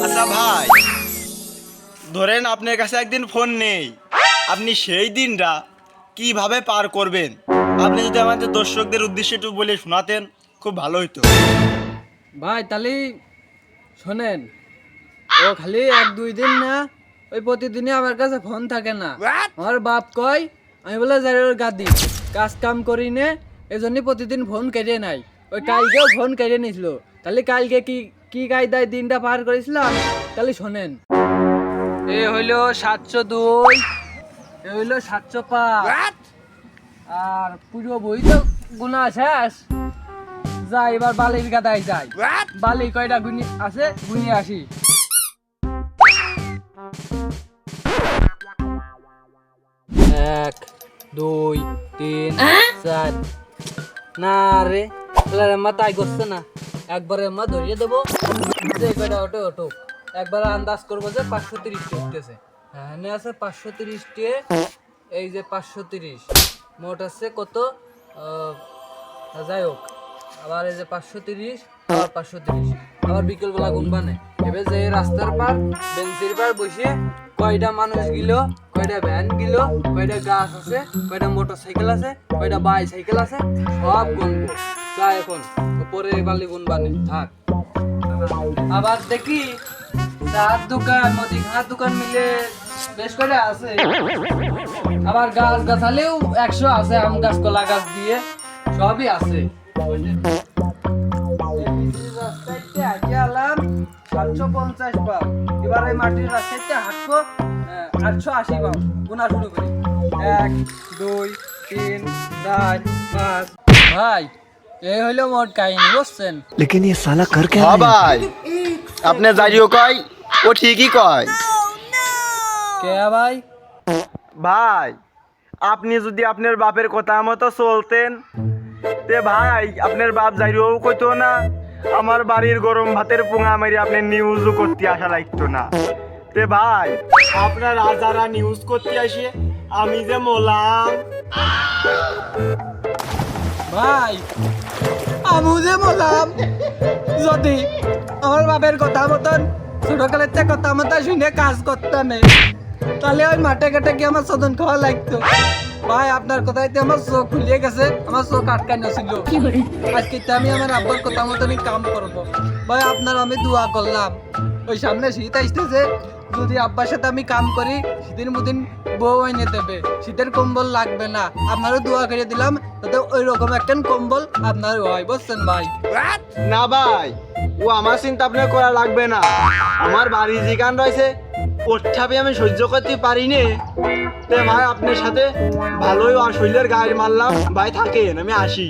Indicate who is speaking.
Speaker 1: আচ্ছা ভাই, ধরেন আপনার কাছে একদিন ফোন নেই, আপনি সেই দিনটা কিভাবে পার করবেন? আপনি যদি আমাদের দর্শকদের উদ্দেশ্যে একটু বলে শোনাতেন খুব ভালো হতো।
Speaker 2: ভাই তাহলে শোনেন, ও খালি 1-2 দিন না, ওই প্রতিদিনই আমার কাছে ফোন থাকে না। আমার বাপ কয় আমি বলে যাই ওর গাদি কাজ কাম করি নে, এই জন্যই প্রতিদিন ফোন কেটে নাই। ওই কালকেও ফোন কেটে নিছিল। তাহলে কালকে কি কি কায়দায় দিনটা পার করেছিলাম তাহলে শোনেন। এ হইল 702, এ হইল 705, আর পুরো বই তো গুণা শেষ। যাই এবার বালির গাদায় যাই, বালি কয়টা গুনি আছে গুনি আসি। 1 2 3 4, না রে মাথায় করছে না, একবারে মা ধরিয়ে দেবো যে কয়টা ওটো ওটো একবার আন্দাজ করবো যে 530 উঠতেছে। হ্যাঁ আছে 530, এই যে 530 মোট আছে কত, যাই হোক আবার এই যে 530 আবার 530 আবার বিকেল বেলা গুনবা নেই। এবার যে রাস্তার পার বেঞ্চির পার বসে কয়টা মানুষ গেল, কয়টা ভ্যান গেল, কয়টা গাছ আছে, কয়টা মোটর সাইকেল আছে, কয়টা বাইসাইকেল আছে, সব গুনবো। যা এখন পরে বালি গুনবা নেই থাক। আবার দেখি চার দোকান মুদিখানার দোকান মিলে বেশ করে আছে। আবার গাছ গাছালেও 100 আছে, আম গাছ কলা গাছ দিয়ে সবই আছে। 750 পাও, এবার এই মাটির রাস্তাতে হাঁটবো 880 পাও। গোনা শুরু করি 1 2 3 4 5। ভাই এই হইলো মোট কাহিনী, বুঝছেন?
Speaker 3: लेकिन ये साला कर क्या
Speaker 1: হ্যাঁ
Speaker 3: रहा है?
Speaker 1: ভাই, আপনি যাইও কয় ও ঠিকই কয়।
Speaker 2: কে ভাই?
Speaker 1: ভাই আপনি যদি আপনার বাপের কথা মতো চলতেন তে ভাই আপনার বাপ যাইও কইতো না, আমার বাড়ির গরম ভাতের পোঙা মারি আপনি নিউজও করতে আসা লাগতো না। তে ভাই আপনার রাজারা নিউজ করতে আসে আমি যে মোলাম।
Speaker 2: ভাই আমি যে বললাম যদি আমার বাপের কথা মতন ছোটকালের থেকে কথা মতো শুনে কাজ করতাম তাহলে ওই মাঠে ঘাটে গিয়ে আমার সদন খাওয়া লাগতো। ভাই আপনার কথাইতে আমার চোখ খুলিয়ে গেছে, আমার চোখ আটকাই নছিল। আজকে তো আমি আমার আব্বার কথা মতনই কাম করবো। ভাই আপনার আমি দোয়া করলাম, ওই সামনে শীত আসতেছে, যদি আব্বার সাথে আমি কাম করি শীতের মদিন বউ এনে দেবে, শীতের কম্বল লাগবে না। আপনারও দোয়া করে দিলাম যাতে ওই রকম একটা কম্বল আপনার হয়, বুঝছেন ভাই?
Speaker 1: না ভাই, ও আমার চিন্তা আপনার করা লাগবে না। আমার বাড়ি যেখান রয়েছে ওঠাপে আমি সহ্য করতে পারি নে। তে ভাই আপনার সাথে ভালোই শরীরের গায়ে মারলাম, ভাই থাকেন আমি আসি।